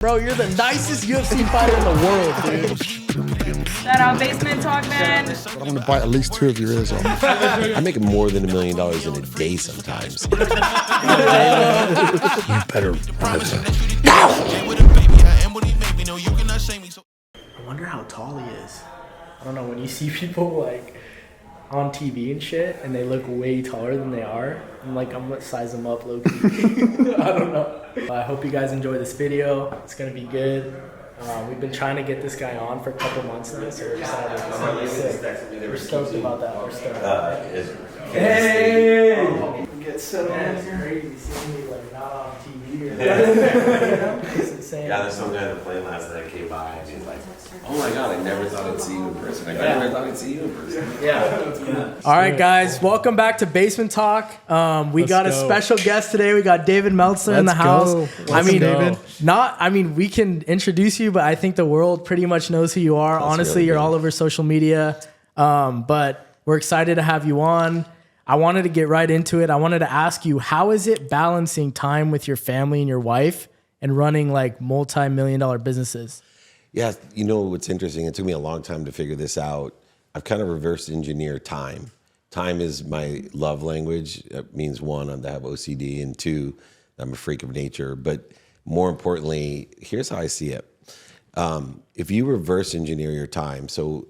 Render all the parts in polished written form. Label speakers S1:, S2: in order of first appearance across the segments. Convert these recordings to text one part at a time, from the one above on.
S1: Bro, you're the nicest UFC fighter in the world, dude.
S2: Shout out Basement Talk, man.
S3: I'm going to bite at least 2 of your ears off.
S4: I make more than $1 million in a day sometimes.
S3: You better
S1: I wonder how tall he is. I don't know, when you see people like on TV and shit and they look way taller than they are, I'm gonna size them up low-key. I don't know. I hope you guys enjoy this video. It's gonna be good. We've been trying to get this guy on for a couple months now, so we're excited. It's gonna be sick. We're stoked about that. We're stoked. Hey! Get so it's crazy seeing me like not on TV or it's insane.
S4: Yeah, there's some guy on the plane last night came by and he's like, oh my God, I never thought I'd see you in person. I never thought I'd see you in person.
S1: Yeah. All right, guys, welcome back to Basement Talk. We got a special guest today. We got David Meltzer in the house.
S3: David.
S1: We can introduce you, but I think the world pretty much knows who you are.
S4: That's
S1: honestly,
S4: really
S1: you're
S4: good.
S1: all over social media. But we're excited to have you on. I wanted to get right into it. I wanted to ask you, how is it balancing time with your family and your wife and running like multi-million-dollar businesses?
S4: Yeah, you know what's interesting? It took me a long time to figure this out. I've kind of reverse engineered time. Time is my love language. That means 1, I have OCD, and 2, I'm a freak of nature. But more importantly, here's how I see it. If you reverse engineer your time, so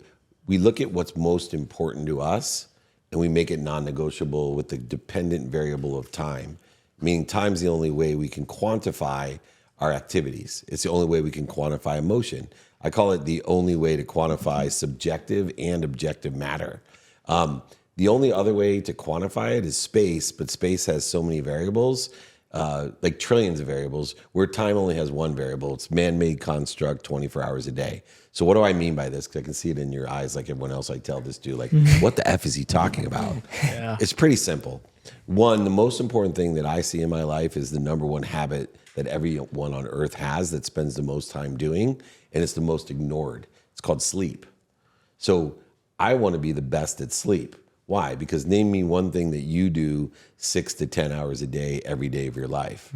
S4: we look at what's most important to us and we make it non-negotiable with the dependent variable of time, meaning time's the only way we can quantify our activities. It's the only way we can quantify emotion. I call it the only way to quantify subjective and objective matter. The only other way to quantify it is space, but space has so many variables, like trillions of variables, where time only has one variable. It's man-made construct, 24 hours a day. So what do I mean by this? Because I can see it in your eyes like everyone else I tell this to, like, what the F is he talking about?
S1: Yeah.
S4: It's pretty simple. 1, the most important thing that I see in my life is the number 1 habit that everyone on earth has that spends the most time doing, and it's the most ignored. It's called sleep. So I want to be the best at sleep. Why? Because name me one thing that you do 6 to 10 hours a day, every day of your life.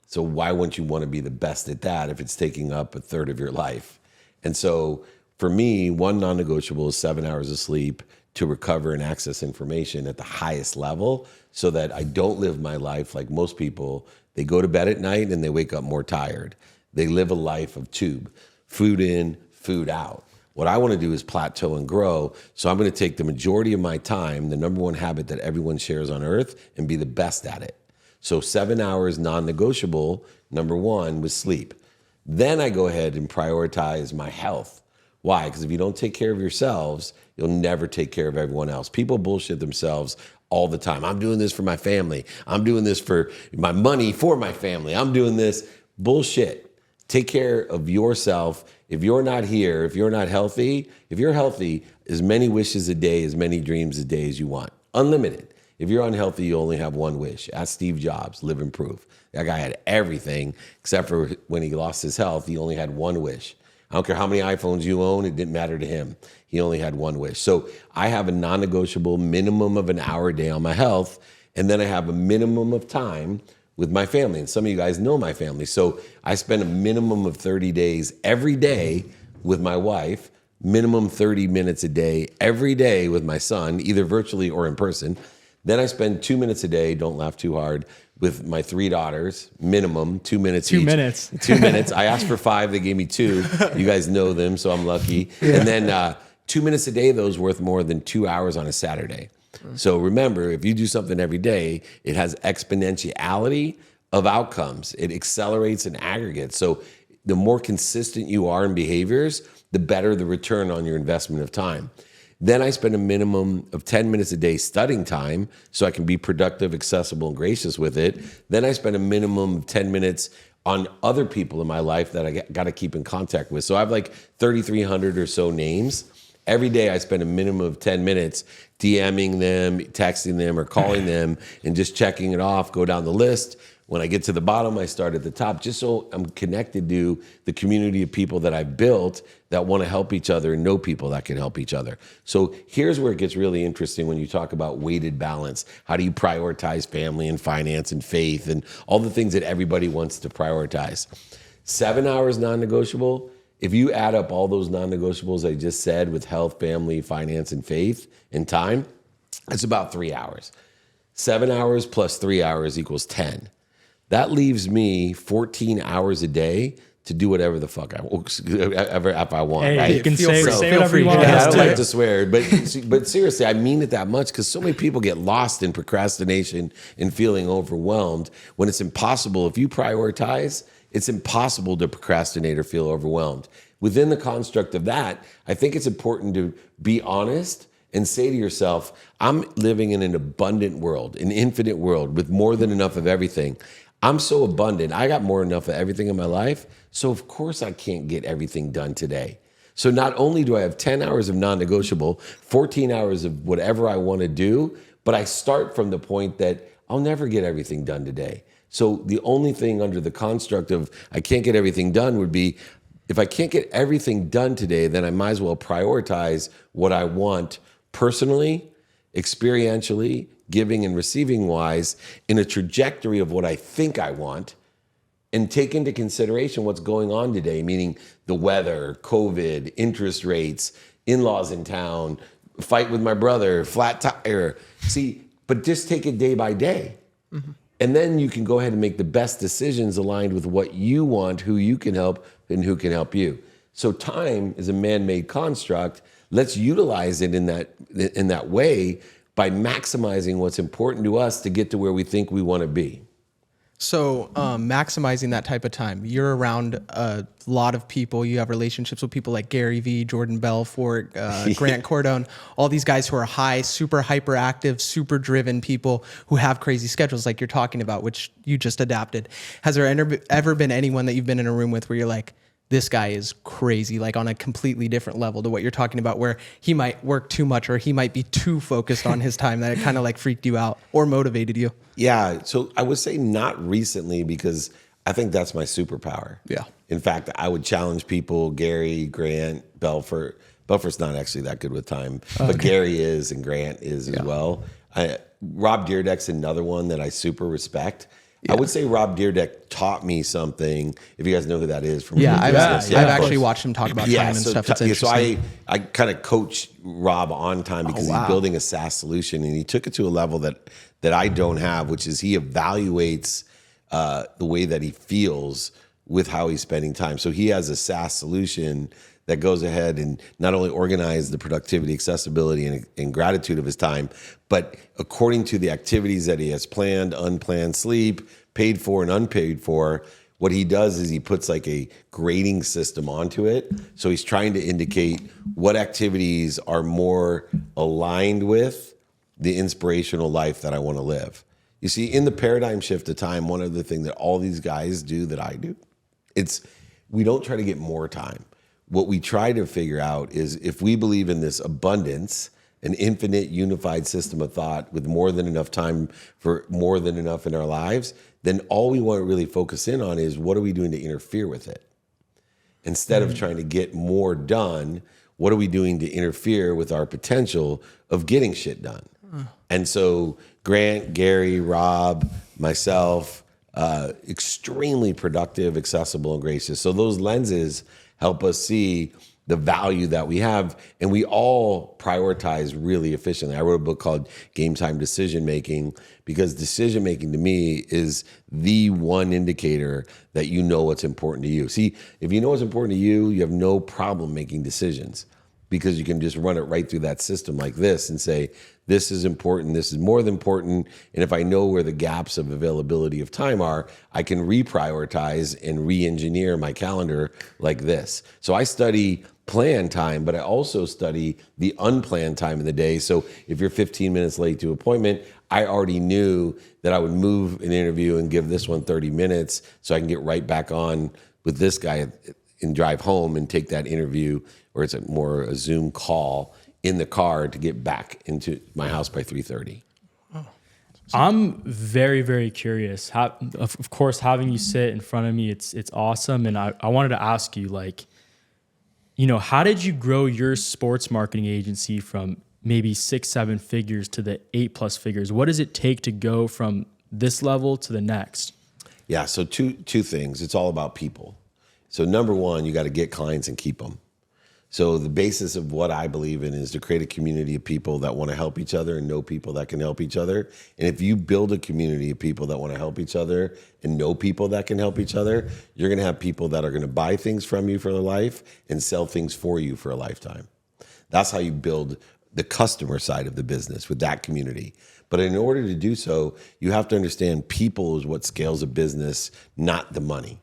S4: So why wouldn't you want to be the best at that if it's taking up 1/3 of your life? And so for me, 1 non-negotiable is 7 hours of sleep to recover and access information at the highest level so that I don't live my life like most people. They go to bed at night and they wake up more tired. They live a life of tube, food in, food out. What I want to do is plateau and grow. So I'm going to take the majority of my time, the number 1 habit that everyone shares on earth, and be the best at it. So 7 hours non-negotiable, number 1 was sleep. Then I go ahead and prioritize my health. Why? Because if you don't take care of yourselves, you'll never take care of everyone else. People bullshit themselves all the time. I'm doing this for my family. I'm doing this for my money for my family. I'm doing this. Bullshit. Take care of yourself. If you're not here, if you're not healthy, if you're healthy, as many wishes a day, as many dreams a day as you want. Unlimited. If you're unhealthy, you only have 1 wish. Ask Steve Jobs, live and prove. That guy had everything except for when he lost his health, he only had 1 wish. I don't care how many iPhones you own, it didn't matter to him. He only had 1 wish. So I have a non-negotiable minimum of an hour a day on my health, and then I have a minimum of time with my family. And some of you guys know my family. So I spend a minimum of 30 days every day with my wife, minimum 30 minutes a day every day with my son, either virtually or in person. Then I spend 2 minutes a day, don't laugh too hard, with my 3 daughters, minimum 2 minutes each.
S1: 2 minutes.
S4: 2 minutes. I asked for 5, they gave me 2. You guys know them, so I'm lucky. Yeah. And then 2 minutes a day, though, is worth more than 2 hours on a Saturday. So remember, if you do something every day, it has exponentiality of outcomes. It accelerates and aggregates. So the more consistent you are in behaviors, the better the return on your investment of time. Then I spend a minimum of 10 minutes a day studying time so I can be productive, accessible, and gracious with it. Then I spend a minimum of 10 minutes on other people in my life that I got to keep in contact with. So I have like 3,300 or so names. Every day I spend a minimum of 10 minutes DMing them, texting them, or calling them, and just checking it off, go down the list. When I get to the bottom, I start at the top, just so I'm connected to the community of people that I've built that want to help each other and know people that can help each other. So here's where it gets really interesting when you talk about weighted balance. How do you prioritize family and finance and faith and all the things that everybody wants to prioritize? 7 hours non-negotiable. If you add up all those non-negotiables I just said with health, family, finance, and faith and time, it's about 3 hours. 7 hours plus 3 hours equals 10. That leaves me 14 hours a day to do whatever the fuck I want.
S5: Hey,
S4: right?
S5: you can say
S4: free.
S5: whatever you want.
S4: Yeah, I don't like to swear, but seriously, I mean it that much because so many people get lost in procrastination and feeling overwhelmed when it's impossible. If you prioritize, it's impossible to procrastinate or feel overwhelmed. Within the construct of that, I think it's important to be honest and say to yourself, I'm living in an abundant world, an infinite world with more than enough of everything. I'm so abundant. I got more than enough of everything in my life. So of course I can't get everything done today. So not only do I have 10 hours of non-negotiable, 14 hours of whatever I want to do, but I start from the point that I'll never get everything done today. So the only thing under the construct of I can't get everything done would be, if I can't get everything done today, then I might as well prioritize what I want personally, experientially, giving and receiving wise, in a trajectory of what I think I want, and take into consideration what's going on today, meaning the weather, COVID, interest rates, in-laws in town, fight with my brother, flat tire. See, but just take it day by day. Mm-hmm. And then you can go ahead and make the best decisions aligned with what you want, who you can help, and who can help you. So time is a man-made construct. Let's utilize it in that way by maximizing what's important to us to get to where we think we want to be.
S6: So maximizing that type of time, you're around a lot of people. You have relationships with people like Gary Vee, Jordan Belfort, Grant Cardone, all these guys who are high, super hyperactive, super driven people who have crazy schedules like you're talking about, which you just adapted. Has there ever been anyone that you've been in a room with where you're like, this guy is crazy, like on a completely different level to what you're talking about, where he might work too much or he might be too focused on his time that it kind of like freaked you out or motivated you?
S4: Yeah, so I would say not recently, because I think that's my superpower.
S6: Yeah.
S4: In fact, I would challenge people, Gary, Grant, Belfort. Belfort's not actually that good with time, but Gary is and Grant is as well. Rob Dyrdek's another one that I super respect. Yeah. I would say Rob Dyrdek taught me something. If you guys know who that is, from
S6: I've actually watched him talk about time and stuff. It's interesting.
S4: So I kind of coach Rob on time because he's building a SaaS solution, and he took it to a level that I don't have, which is he evaluates the way that he feels with how he's spending time. So he has a SaaS solution that goes ahead and not only organize the productivity, accessibility, and gratitude of his time, but according to the activities that he has planned, unplanned, sleep, paid for and unpaid for, what he does is he puts like a grading system onto it. So he's trying to indicate what activities are more aligned with the inspirational life that I want to live. You see, in the paradigm shift of time, one other thing that all these guys do that I do, we don't try to get more time. What we try to figure out is, if we believe in this abundance, an infinite unified system of thought with more than enough time for more than enough in our lives, then all we want to really focus in on is, what are we doing to interfere with it? Instead of trying to get more done, what are we doing to interfere with our potential of getting shit done? And so Grant, Gary, Rob, myself, extremely productive, accessible, and gracious. So those lenses help us see the value that we have, and we all prioritize really efficiently. I wrote a book called Game Time Decision Making, because decision making to me is the one indicator that you know what's important to you. See, if you know what's important to you, you have no problem making decisions, because you can just run it right through that system like this and say, this is important, this is more than important. And if I know where the gaps of availability of time are, I can reprioritize and re-engineer my calendar like this. So I study planned time, but I also study the unplanned time of the day. So if you're 15 minutes late to an appointment, I already knew that I would move an interview and give this one 30 minutes so I can get right back on with this guy and drive home and take that interview, or it's a Zoom call in the car to get back into my house by 3:30.
S5: I'm very, very curious. Of course, having you sit in front of me, it's awesome. And I wanted to ask you, like, how did you grow your sports marketing agency from maybe 6-7 figures to the 8+ figures? What does it take to go from this level to the next?
S4: Yeah, so two things. It's all about people. So number one, you got to get clients and keep them. So the basis of what I believe in is to create a community of people that want to help each other and know people that can help each other. And if you build a community of people that want to help each other and know people that can help each other, you're going to have people that are going to buy things from you for their life and sell things for you for a lifetime. That's how you build the customer side of the business with that community. But in order to do so, you have to understand people is what scales a business, not the money.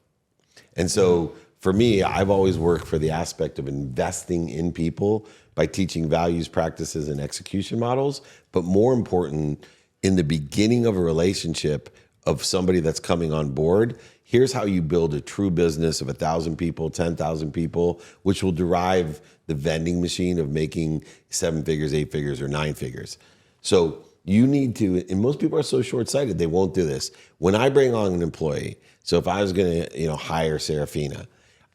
S4: And so for me, I've always worked for the aspect of investing in people by teaching values, practices, and execution models. But more important, in the beginning of a relationship of somebody that's coming on board, here's how you build a true business of 1,000 people, 10,000 people, which will derive the vending machine of making 7 figures, 8 figures, or 9 figures. So you need to, and most people are so short-sighted, they won't do this. When I bring on an employee, so if I was going to, hire Serafina,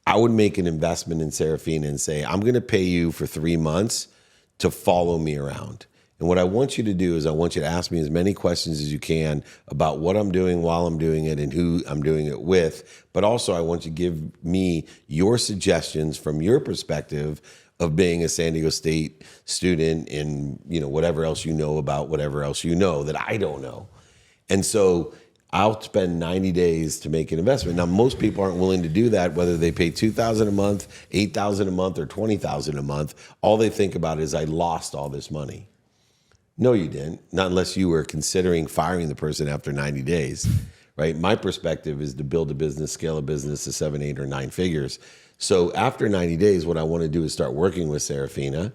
S4: I would make an investment in Serafina and say, I'm going to pay you for 3 months to follow me around. And what I want you to do is I want you to ask me as many questions as you can about what I'm doing while I'm doing it and who I'm doing it with. But also I want you to give me your suggestions from your perspective of being a San Diego State student and, whatever else you know about whatever else you know that I don't know. And so I'll spend 90 days to make an investment. Now, most people aren't willing to do that, whether they pay $2,000 a month, $8,000 a month, or $20,000 a month. All they think about is, I lost all this money. No, you didn't. Not unless you were considering firing the person after 90 days, right? My perspective is to build a business, scale a business to 7, 8, or 9 figures. So after 90 days, what I want to do is start working with Serafina.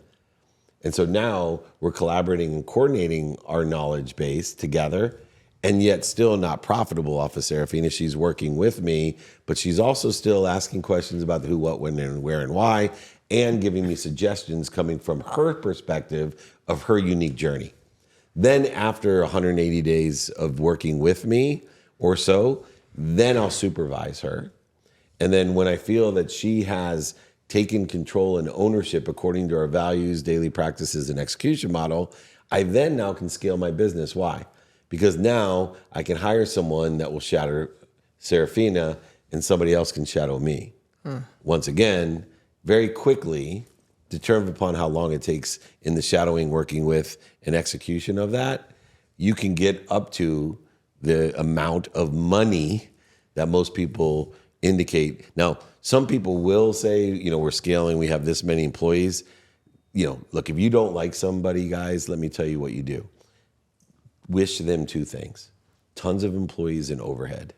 S4: And so now we're collaborating and coordinating our knowledge base together, and yet still not profitable off of Serafina. She's working with me, but she's also still asking questions about the who, what, when, and where, and why, and giving me suggestions coming from her perspective of her unique journey. Then after 180 days of working with me or so, then I'll supervise her. And then when I feel that she has taken control and ownership according to our values, daily practices, and execution model, I then now can scale my business. Why? Because now I can hire someone that will shadow Serafina and somebody else can shadow me. Once again, very quickly, determined upon how long it takes in the shadowing, working with, and execution of that, you can get up to the amount of money that most people indicate. Now, some people will say, we're scaling, we have this many employees. Look, if you don't like somebody, guys, let me tell you what you do. Wish them 2 things: tons of employees and overhead.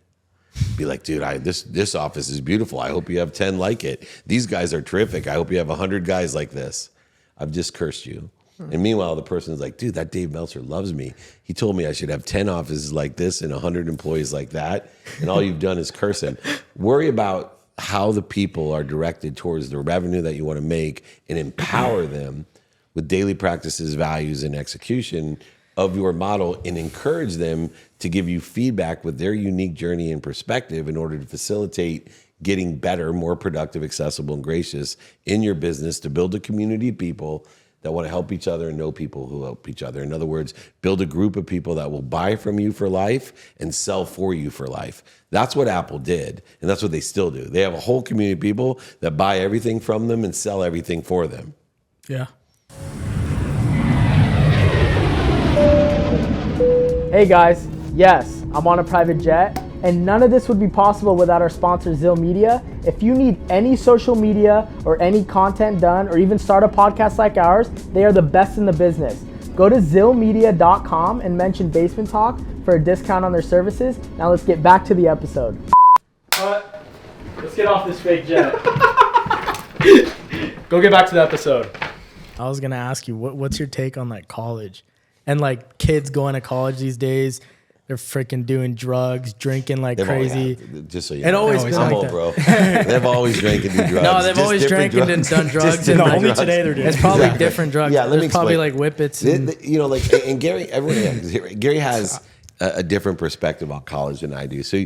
S4: Be like, dude, this office is beautiful. I hope you have 10 like it. These guys are terrific. I hope you have 100 guys like this. I've just cursed you. And meanwhile, the person is like, dude, that Dave Meltzer loves me. He told me I should have 10 offices like this and 100 employees like that. And all you've done is curse him. Worry about how the people are directed towards the revenue that you want to make and empower them with daily practices, values, and execution of your model, and encourage them to give you feedback with their unique journey and perspective in order to facilitate getting better, more productive, accessible, and gracious in your business, to build a community of people that want to help each other and know people who help each other. In other words, build a group of people that will buy from you for life and sell for you for life. That's what Apple did, and that's what they still do. They have a whole community of people that buy everything from them and sell everything for them.
S1: Yeah. Hey guys, yes, I'm on a private jet, and none of this would be possible without our sponsor, Zill Media. If you need any social media or any content done, or even start a podcast like ours, they are the best in the business. Go to zillmedia.com and mention Basement Talk for a discount on their services. Now let's get back to the episode. Let's get off this fake jet. Go get back to the episode. I was gonna ask you, what's your take on college? And kids going to college these days, they're freaking doing drugs, drinking like crazy.
S4: Just so you
S1: know. It always been like that.
S4: Bro. They've always drank and done drugs.
S1: No, they've always drank and done drugs.
S4: And
S1: only today they're doing. It's probably different drugs.
S4: Yeah, let me
S1: There's probably
S4: explain.
S1: whippets.
S4: And Gary has a different perspective on college than I do. So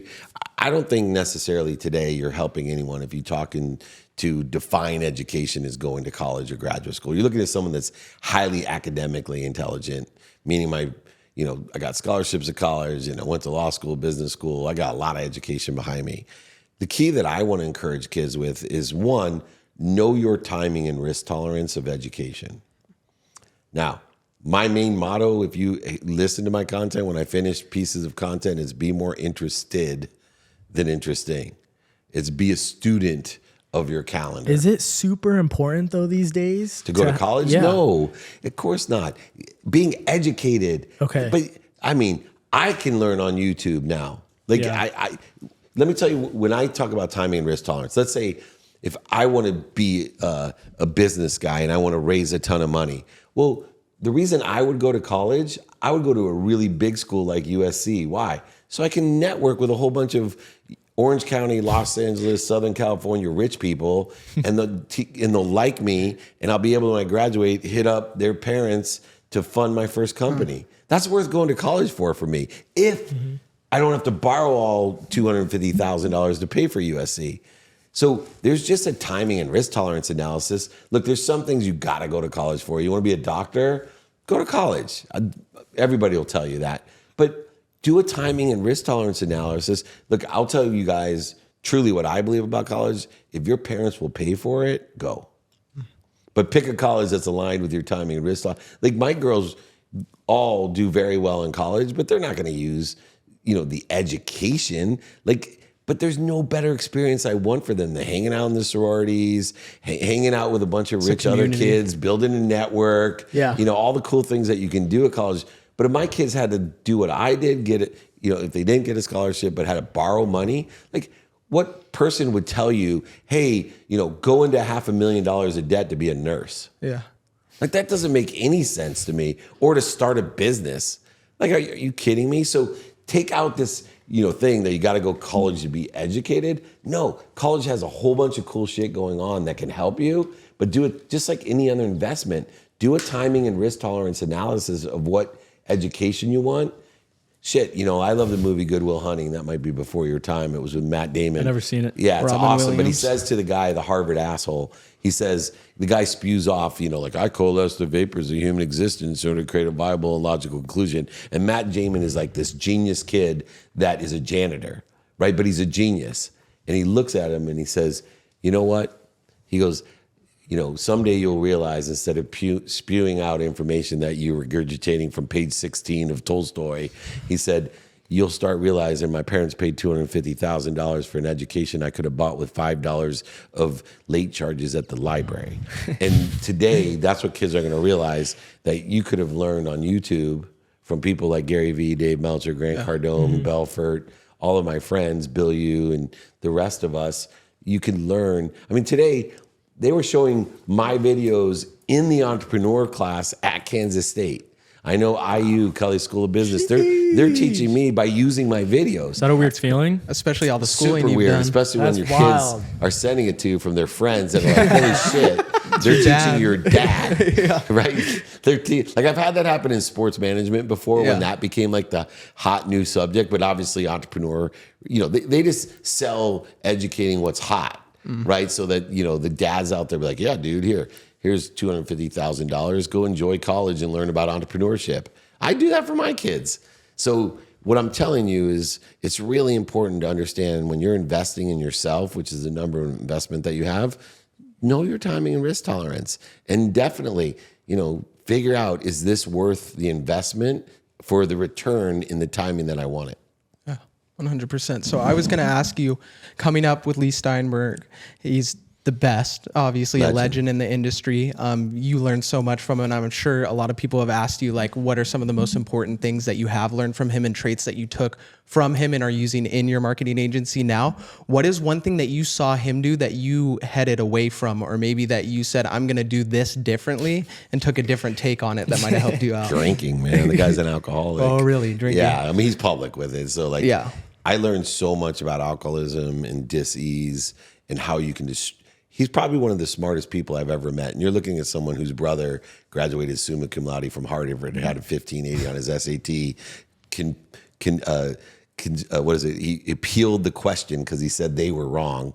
S4: I don't think necessarily today you're helping anyone if you're talking to define education as going to college or graduate school. You're looking at someone that's highly academically intelligent, meaning I got scholarships at college and I went to law school, business school. I got a lot of education behind me. the key that I want to encourage kids with is, one, know your timing and risk tolerance of education. Now, my main motto, if you listen to my content, when I finish pieces of content, is be more interested than interesting. It's be a student of your calendar.
S1: Is it super important though these days?
S4: To go to college?
S1: Yeah.
S4: No, of course not. Being educated.
S1: Okay.
S4: But I mean, I can learn on YouTube now. Like
S1: Yeah.
S4: let me tell you, when I talk about timing and risk tolerance, let's say if I want to be a business guy and I want to raise a ton of money, well, the reason I would go to college, I would go to a really big school like USC. Why? So I can network with a whole bunch of Orange County, Los Angeles, Southern California rich people, and they'll like me, and I'll be able to, when I graduate, hit up their parents to fund my first company. That's worth going to college for me. If I don't have to borrow all $250,000 to pay for USC. So there's just a timing and risk tolerance analysis. Look, there's some things you got to go to college for. You want to be a doctor? Go to college. Everybody will tell you that. But do a timing and risk tolerance analysis. Look, I'll tell you guys truly what I believe about college. If your parents will pay for it, go. But pick a college that's aligned with your timing and risk tolerance. Like my girls all do very well in college, but they're not going to use, the education. But there's no better experience I want for them than hanging out in the sororities, hanging out with a bunch of rich other kids, building a network, all the cool things that you can do at college. But if my kids had to do what I did, get it, if they didn't get a scholarship but had to borrow money, like what person would tell you, hey, go into $500,000 of debt to be a nurse?
S6: Yeah.
S4: Like that doesn't make any sense to me. Or to start a business. Like, are you kidding me? So take out this, thing that you got to go college to be educated. No, college has a whole bunch of cool shit going on that can help you, but do it just like any other investment. Do a timing and risk tolerance analysis of what education you want. Shit, I love the movie Good Will Hunting. That might be before your time. It was with Matt Damon.
S5: I've never seen it.
S4: Yeah, it's
S6: Robin
S4: awesome.
S6: Williams.
S4: But he says to the guy, the Harvard asshole, he says, the guy spews off, like I coalesce the vapors of human existence in order to create a viable and logical conclusion. And Matt Damon is like this genius kid that is a janitor, right? But he's a genius. And he looks at him and he says, you know what? He goes, someday you'll realize instead of spewing out information that you're regurgitating from page 16 of Tolstoy, he said, you'll start realizing my parents paid $250,000 for an education I could have bought with $5 of late charges at the library. And today, that's what kids are going to realize, that you could have learned on YouTube from people like Gary Vee, Dave Meltzer, Grant Cardone, Belfort, all of my friends, Bill Yu, and the rest of us. You can learn. I mean, today, they were showing my videos in the entrepreneur class at Kansas State. I know IU, Kelly School of Business, they're teaching me by using my videos.
S5: Is that a weird feeling?
S6: Especially all the schooling
S4: Super
S6: you've
S4: weird,
S6: done.
S4: especially when
S1: That's
S4: your
S1: wild.
S4: kids are sending it to you from their friends and are like, holy shit, they're teaching your dad, right? Like I've had that happen in sports management before when that became like the hot new subject, but obviously entrepreneur, they just sell educating what's hot, right? So that, the dads out there be like, yeah, dude, here's $250,000. Go enjoy college and learn about entrepreneurship. I do that for my kids. So what I'm telling you is it's really important to understand when you're investing in yourself, which is the number of investment that you have, know your timing and risk tolerance. And definitely, figure out, is this worth the investment for the return in the timing that I want it?
S6: 100%. So I was going to ask you, coming up with Leigh Steinberg, he's the best, obviously a legend in the industry. You learned so much from him, and I'm sure a lot of people have asked you, like, what are some of the most important things that you have learned from him and traits that you took from him and are using in your marketing agency now? What is one thing that you saw him do that you headed away from, or maybe that you said, I'm going to do this differently, and took a different take on it that might have helped you out?
S4: Drinking, man. The guy's an alcoholic.
S6: Oh, really? Drinking?
S4: Yeah. I mean, he's public with it. So, like, I learned so much about alcoholism and dis-ease and how you can he's probably one of the smartest people I've ever met. And you're looking at someone whose brother graduated summa cum laude from Harvard, had a 1580 on his SAT, what is it? He appealed the question because he said they were wrong,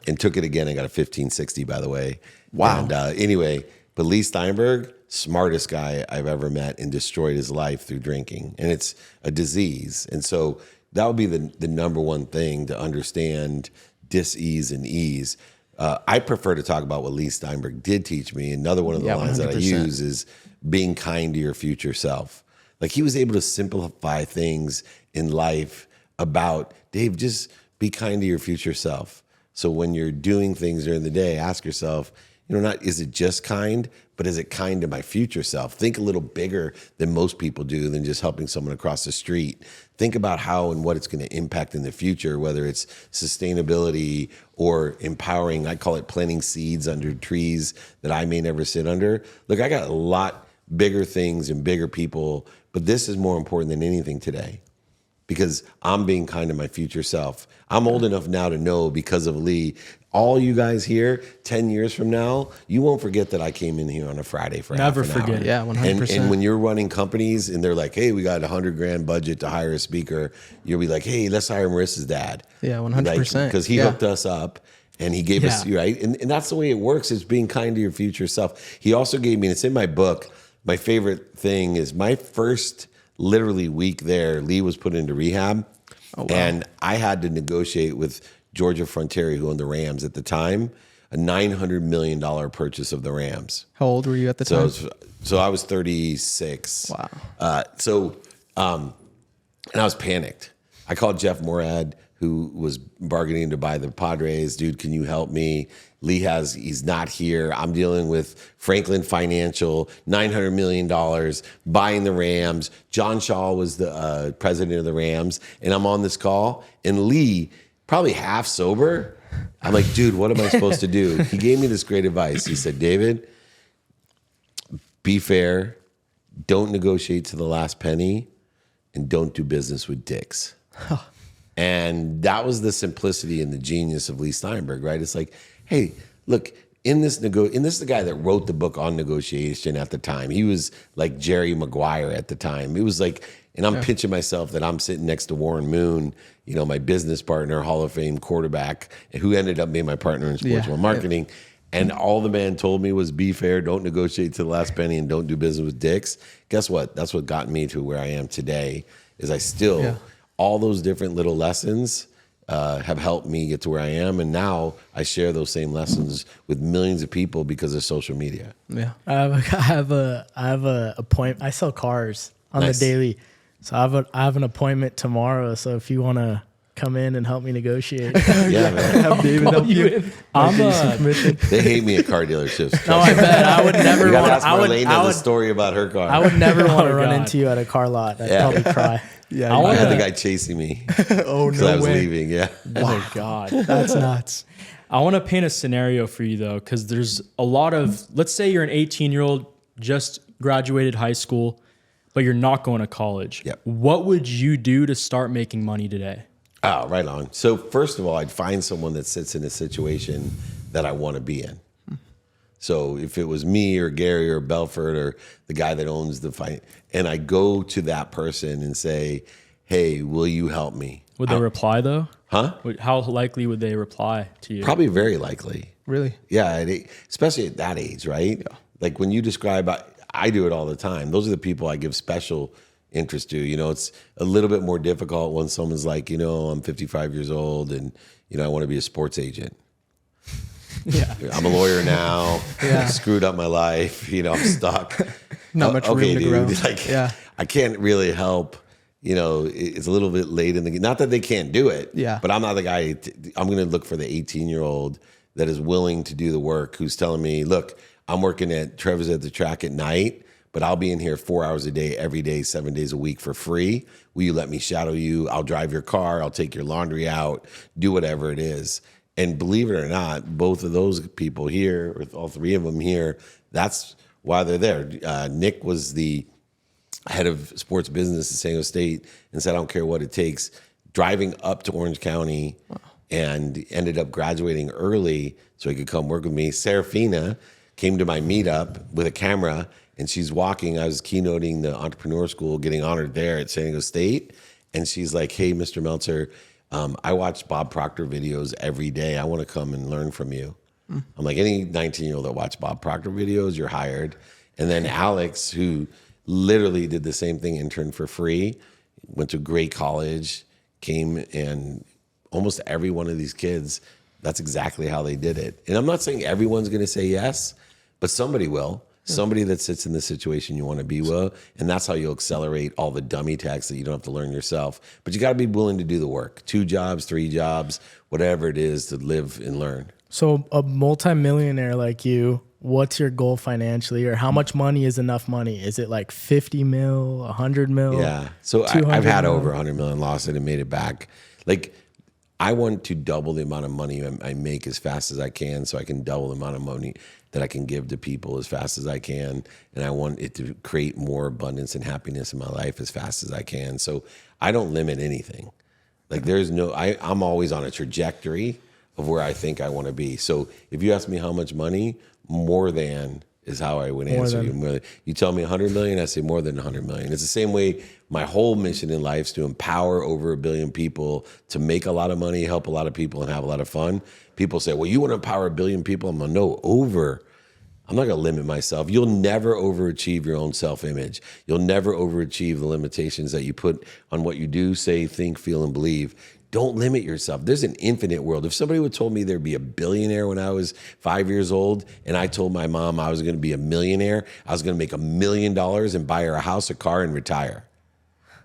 S4: and took it again and got a 1560, by the way. Wow. And anyway, but Leigh Steinberg, smartest guy I've ever met, and destroyed his life through drinking. And it's a disease. And so that would be the number one thing to understand dis-ease and ease. I prefer to talk about what Leigh Steinberg did teach me. Another one of the lines that I
S6: 100%.
S4: use is being kind to your future self. Like, he was able to simplify things in life about, Dave, just be kind to your future self. So when you're doing things during the day, ask yourself, not is it just kind, but is it kind to my future self? Think a little bigger than most people do than just helping someone across the street. Think about how and what it's going to impact in the future, whether it's sustainability or empowering. I call it planting seeds under trees that I may never sit under. Look, I got a lot bigger things and bigger people, but this is more important than anything today, because I'm being kind to my future self. I'm old enough now to know, because of Leigh, all you guys here, 10 years from now, you won't forget that I came in here on a Friday for
S5: Never
S4: half an
S5: forget
S4: hour.
S5: it.
S6: Yeah, 100%.
S4: And when you're running companies and they're like, hey, we got $100,000 budget to hire a speaker, you'll be like, hey, let's hire Marissa's dad.
S6: Yeah, 100%.
S4: Because he hooked us up and he gave us,
S5: Yeah.
S4: right? And that's the way it works, is being kind to your future self. He also gave me, and it's in my book, my favorite thing is my first literally week there, Leigh was put into rehab. Oh, wow. And I had to negotiate with Georgia Frontiere, who owned the Rams at the time, a $900 million purchase of the Rams.
S6: How old were you at the time?
S4: So I was 36.
S6: Wow.
S4: And I was panicked. I called Jeff Morad, who was bargaining to buy the Padres. Dude, can you help me? He's not here. I'm dealing with Franklin Financial, $900 million, buying the Rams. John Shaw was the president of the Rams. And I'm on this call. And Leigh, probably half sober, I'm like, dude, what am I supposed to do? He gave me this great advice. He said, David, be fair, don't negotiate to the last penny, and don't do business with dicks. And that was the simplicity and the genius of Leigh Steinberg, right? It's like, hey, look, this is the guy that wrote the book on negotiation at the time. He was like Jerry Maguire at the time. It was like, and I'm pitching myself that I'm sitting next to Warren Moon, my business partner, Hall of Fame quarterback, who ended up being my partner in sports marketing. And all the man told me was, be fair, don't negotiate to the last penny, and don't do business with dicks. Guess what? That's what got me to where I am today, is I still, all those different little lessons have helped me get to where I am. And now I share those same lessons with millions of people because of social media.
S6: Yeah.
S1: I have a appointment. I sell cars on
S4: Nice.
S1: the daily. So I have an appointment tomorrow. So if you want to come in and help me negotiate,
S4: Yeah, man.
S1: have David help you.
S4: They hate me at car dealerships.
S1: No, I bet I would never
S4: You gotta
S1: want.
S4: ask Marlena the story about her car.
S1: I would never want to
S5: Oh,
S1: run
S5: God.
S1: into you at a car lot. I'd
S4: Yeah.
S1: probably cry.
S6: Yeah.
S4: I had the
S5: wanna-
S4: guy chasing me
S6: Oh,
S4: because I
S6: no
S4: was
S6: way.
S4: leaving. Yeah.
S5: Oh God.
S1: That's nuts.
S5: I want to paint a scenario for you though, because there's a lot of, let's say you're an 18-year-old, just graduated high school, but you're not going to college.
S4: Yep.
S5: What would you do to start making money today?
S4: Oh, right on. So first of all, I'd find someone that sits in a situation that I want to be in. So if it was me or Gary or Belford or the guy that owns the fight, and I go to that person and say, hey, will you help me?
S5: Would they reply though?
S4: Huh?
S5: How likely would they reply to you?
S4: Probably very likely.
S6: Really?
S4: Yeah, especially at that age, right? Yeah. Like when you describe, I do it all the time. Those are the people I give special interest to. It's a little bit more difficult when someone's like, I'm 55 years old and, I want to be a sports agent.
S5: Yeah.
S4: I'm a lawyer now.
S6: Yeah.
S4: Screwed up my life. I'm stuck.
S6: Not much room to grow.
S4: Like,
S6: Yeah.
S4: I can't really help. It's a little bit late in the game. Not that they can't do it.
S6: Yeah.
S4: But I'm not the guy. I'm going to look for the 18-year-old that is willing to do the work, who's telling me, look, I'm working at Trevor's at the track at night, but I'll be in here 4 hours a day, every day, 7 days a week for free. Will you let me shadow you? I'll drive your car. I'll take your laundry out, do whatever it is. And believe it or not, both of those people here, or all three of them here, that's why they're there. Nick was the head of sports business at San Jose State and said, I don't care what it takes, driving up to Orange County, and ended up graduating early so he could come work with me. Serafina came to my meetup with a camera, and she's walking. I was keynoting the entrepreneur school, getting honored there at San Diego State. And she's like, hey, Mr. Meltzer, I watch Bob Proctor videos every day. I want to come and learn from you. I'm like, any 19-year-old that watched Bob Proctor videos, you're hired. And then Alex, who literally did the same thing, interned for free, went to a great college, came, and almost every one of these kids That's exactly how they did it. And I'm not saying everyone's going to say yes, but somebody will. Somebody that sits in the situation you want to be will. And that's how you'll accelerate all the dummy techs that you don't have to learn yourself. But you got to be willing to do the work. 2 jobs, 3 jobs, whatever it is to live and learn.
S1: So a multimillionaire like you, what's your goal financially, or how much money is enough money? Is it like 50 mil, 100 mil?
S4: Yeah. So I've had over 100 million, lost it and made it back. Like, I want to double the amount of money I make as fast as I can, so I can double the amount of money that I can give to people as fast as I can. And I want it to create more abundance and happiness in my life as fast as I can. So I don't limit anything. Like, I'm always on a trajectory of where I think I want to be. So if you ask me how much money, more than is how I would answer you. You tell me 100 million, I say more than 100 million. It's the same way my whole mission in life is to empower over 1 billion people to make a lot of money, help a lot of people, and have a lot of fun. People say, well, you want to empower 1 billion people? I'm like, no, I'm not going to limit myself. You'll never overachieve your own self-image. You'll never overachieve the limitations that you put on what you do, say, think, feel, and believe. Don't limit yourself. There's an infinite world. If somebody would told me there'd be a billionaire when I was 5 years old, and I told my mom I was going to be a millionaire, I was going to make $1 million and buy her a house, a car, and retire.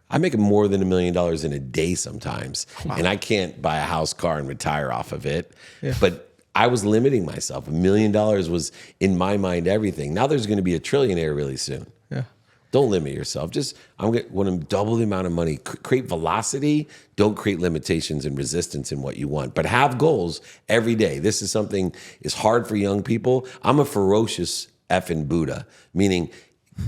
S4: I make more than $1 million in a day sometimes, and I can't buy a house, car, and retire off of it. Yeah. But I was limiting myself. $1 million was, in my mind, everything. Now there's going to be a trillionaire really soon. Yeah. Don't limit yourself. Just, when I'm double the amount of money, create velocity. Don't create limitations and resistance in what you want, but have goals every day. This is something is hard for young people. I'm a ferocious effing Buddha, meaning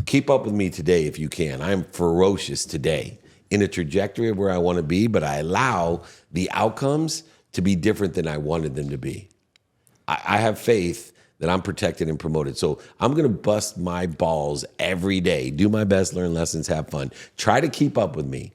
S4: keep up with me today if you can. I am ferocious today in a trajectory of where I want to be, but I allow the outcomes to be different than I wanted them to be. I have faith that I'm protected and promoted. So I'm going to bust my balls every day, do my best, learn lessons, have fun, try to keep up with me.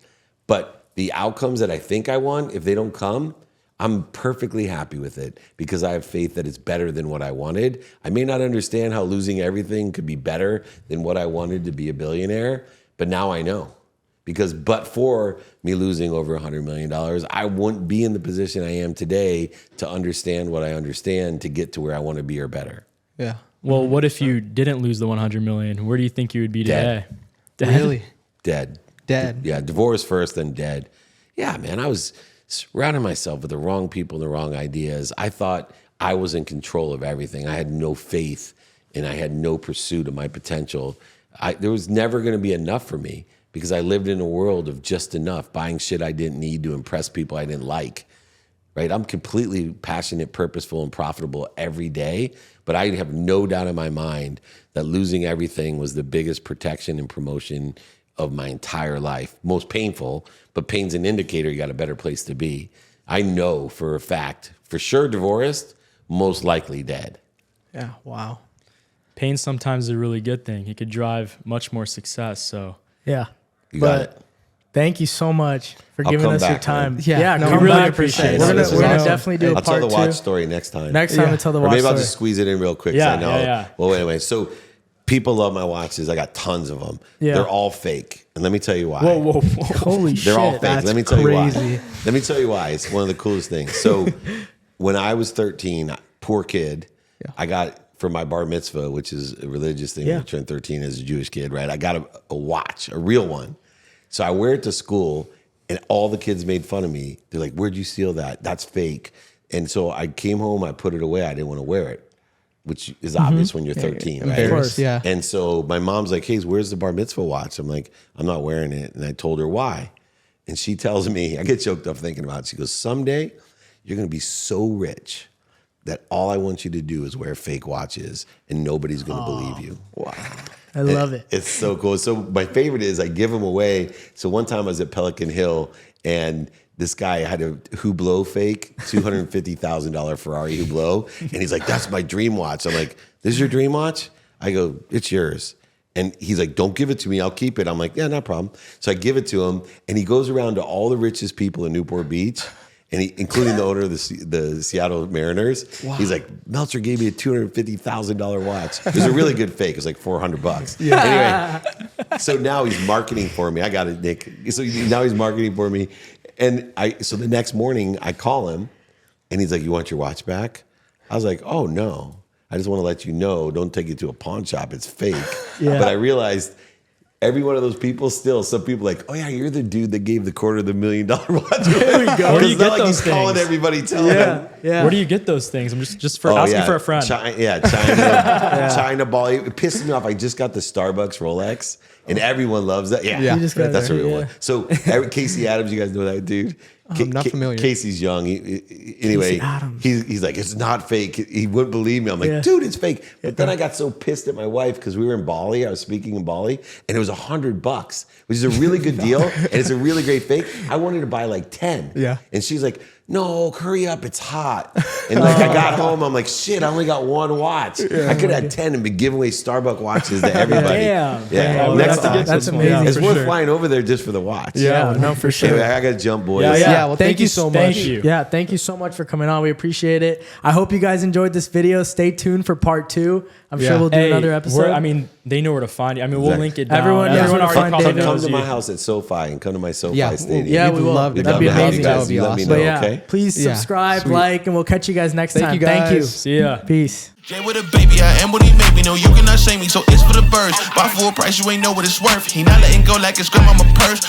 S4: But the outcomes that I think I want, if they don't come, I'm perfectly happy with it because I have faith that it's better than what I wanted. I may not understand how losing everything could be better than what I wanted to be a billionaire, but now I know. Because but for me losing over $100 million, I wouldn't be in the position I am today to understand what I understand to get to where I want to be or better.
S6: Yeah.
S5: Well, what if you didn't lose the 100 million? Where do you think you would be today?
S6: Dead. Really?
S4: Dead.
S6: Dead.
S4: Yeah, divorce first, then dead. Yeah, man, I was surrounding myself with the wrong people and the wrong ideas. I thought I was in control of everything. I had no faith and I had no pursuit of my potential. There was never going to be enough for me, because I lived in a world of just enough, buying shit I didn't need to impress people I didn't like, right? I'm completely passionate, purposeful, and profitable every day, but I have no doubt in my mind that losing everything was the biggest protection and promotion of my entire life. Most painful, but pain's an indicator you got a better place to be. I know for a fact, for sure divorced, most likely dead.
S6: Yeah, wow.
S5: Pain sometimes is a really good thing. It could drive much more success, so.
S1: Yeah.
S4: You got it.
S1: Thank you so much for giving us your time.
S6: Man. Yeah,
S1: no,
S6: we
S1: we
S6: really
S1: really
S6: appreciate
S1: it.
S6: it.
S1: We're gonna definitely do a
S4: I'll
S1: part
S4: tell the
S1: 2.
S4: watch story next time.
S1: Next time, I'll tell the watch
S4: story. Or maybe I'll
S1: story.
S4: just squeeze it in real quick.
S5: Yeah,
S4: I know.
S5: yeah.
S4: Well, anyway, so people love my watches. I got tons of them.
S1: Yeah.
S4: They're all fake. And let me tell you why.
S5: Whoa.
S1: Holy shit.
S4: They're all fake.
S1: That's
S4: Let me tell
S1: crazy.
S4: you why. Let me tell you why. It's one of the coolest things. So when I was 13, poor kid, I got, for my bar mitzvah, which is a religious thing, when you turn 13 as a Jewish kid, right? I got a watch, a real one. So I wear it to school, and all the kids made fun of me. They're like, where'd you steal that? That's fake. And so I came home, I put it away. I didn't want to wear it, which is obvious when you're 13, right?
S1: Of course,
S6: yeah.
S4: And so my mom's like, hey, where's the bar mitzvah watch? I'm like, I'm not wearing it. And I told her why. And she tells me, I get choked up thinking about it. She goes, someday you're going to be so rich that all I want you to do is wear fake watches and nobody's going to believe you.
S6: Wow.
S1: I love it.
S4: It's so cool. So my favorite is I give them away. So one time I was at Pelican Hill and this guy had a Hublot fake, $250,000 Ferrari Hublot. And he's like, that's my dream watch. I'm like, this is your dream watch? I go, it's yours. And he's like, don't give it to me. I'll keep it. I'm like, yeah, no problem. So I give it to him. And he goes around to all the richest people in Newport Beach, and including the owner of the Seattle Mariners. Wow. He's like, Meltzer gave me a $250,000 watch. It was a really good fake. It was like $400. Yeah. Anyway, so now he's marketing for me. I got it, Nick. So now he's marketing for me. And so the next morning I call him And he's like, you want your watch back? I was like, oh, no. I just want to let you know, don't take it to a pawn shop. It's fake.
S1: Yeah.
S4: But I realized every one of those people some people like, oh, yeah, you're the dude that gave the $250,000 watch.
S1: There we go.
S5: Where do you get
S4: like
S5: those
S4: he's calling
S5: things?
S4: everybody, telling them.
S1: Yeah.
S5: Where do you get those things? I'm just for asking for a friend.
S4: China ball. It pisses me off. I just got the Starbucks Rolex, and everyone loves that. Yeah,
S6: You
S1: just got
S4: that's
S1: that,
S4: a real
S1: yeah.
S4: one. So Casey Adams, you guys know that dude?
S6: I'm not familiar.
S4: Casey's young. Anyway,
S1: Adams.
S4: he's like, it's not fake. He wouldn't believe me. I'm like,
S1: Yeah.
S4: dude, it's fake. But then I got so pissed at my wife because we were in Bali. I was speaking in Bali, and it was $100, which is a really good deal, and it's a really great fake. I wanted to buy like 10.
S6: Yeah.
S4: And she's like, no, hurry up, it's hot. And like I got home, I'm like, shit, I only got one watch. I could have had 10 and be giving away Starbucks watches to everybody.
S1: Damn.
S4: Yeah.
S5: Oh,
S4: Next
S5: that's
S4: time.
S1: That's
S5: awesome.
S1: amazing.
S4: It's
S5: for
S4: worth
S5: sure.
S4: flying over there just for the watch.
S1: Yeah, no, for sure.
S4: Anyway, I got to jump, boys.
S6: Yeah, well, thank you so much.
S5: Thank you.
S1: Yeah, thank you so much for coming on. We appreciate it. I hope you guys enjoyed this video. Stay tuned for part 2. I'm sure we'll do another episode.
S5: I mean, they know where to find you. I mean, we'll
S4: Exactly.
S5: link it down.
S1: Everyone
S5: Everyone
S1: knows where to
S5: already
S1: find
S5: probably
S1: David.
S4: Come
S5: knows
S4: to
S5: you.
S4: my house at SoFi and come to my SoFi
S6: Yeah,
S4: stadium.
S1: Yeah,
S6: We'd
S1: we will.
S6: love to
S1: That'd
S6: come
S1: be
S6: to
S1: amazing.
S6: That would be
S4: Let me
S6: awesome.
S4: know,
S1: But yeah,
S4: okay?
S1: please
S6: Yeah,
S1: subscribe,
S6: sweet.
S1: like, and we'll catch you guys next
S6: Thank
S1: time.
S6: you,
S1: Thank you.
S6: guys.
S5: See ya.
S1: Peace.
S7: Jay with a baby, I am what he made me. No, you cannot shame me, so it's for the birds. Buy full price, you ain't know what it's worth. He not letting go like it's grandmama purse.